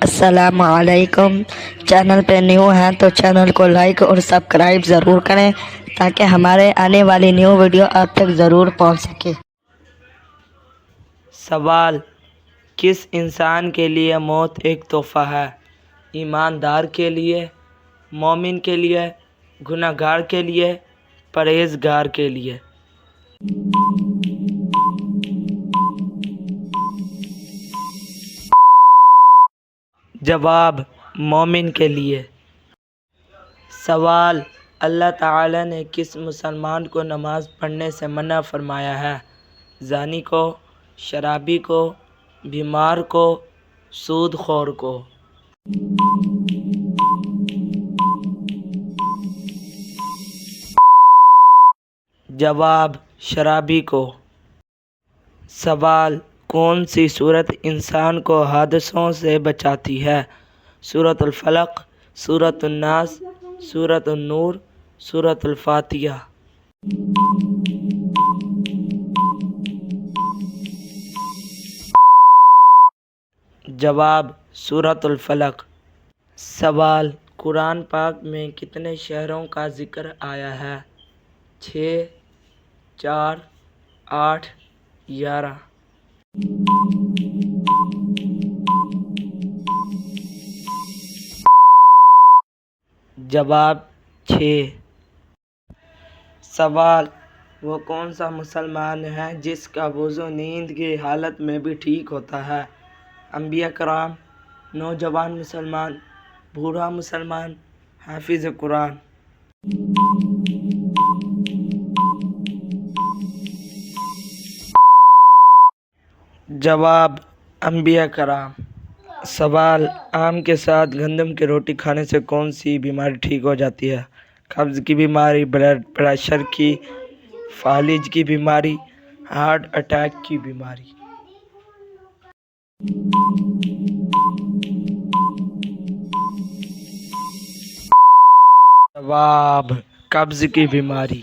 السلام علیکم۔ چینل پہ نیو ہیں تو چینل کو لائک اور سبسکرائب ضرور کریں تاکہ ہمارے آنے والی نیو ویڈیو آپ تک ضرور پہنچ سکے۔ سوال: کس انسان کے لیے موت ایک تحفہ ہے؟ ایماندار کے لیے، مومن کے لیے، گنہگار کے لیے، پرہیزگار کے لیے؟ جواب: مومن کے لیے۔ سوال: اللہ تعالیٰ نے کس مسلمان کو نماز پڑھنے سے منع فرمایا ہے؟ زانی کو، شرابی کو، بیمار کو، سود خور کو؟ جواب: شرابی کو۔ سوال: کون سی سورت انسان کو حادثوں سے بچاتی ہے؟ سورۃ الفلق، سورۃ الناس، سورۃ النور، سورۃ الفاتحہ؟ جواب: سورۃ الفلق۔ سوال: قرآن پاک میں کتنے شہروں کا ذکر آیا ہے؟ 6، 4، 8، 11؟ جواب: 6۔ سوال: وہ کون سا مسلمان ہے جس کا وضو نیند کی حالت میں بھی ٹھیک ہوتا ہے؟ انبیاء کرام، نوجوان مسلمان، بوڑھا مسلمان، حافظ قرآن؟ جواب: انبیاء کرام۔ سوال: آم کے ساتھ گندم کی روٹی کھانے سے کون سی بیماری ٹھیک ہو جاتی ہے؟ قبض کی بیماری، بلڈ پریشر کی، فالج کی بیماری، ہارٹ اٹیک کی بیماری؟ جواب: قبض کی بیماری۔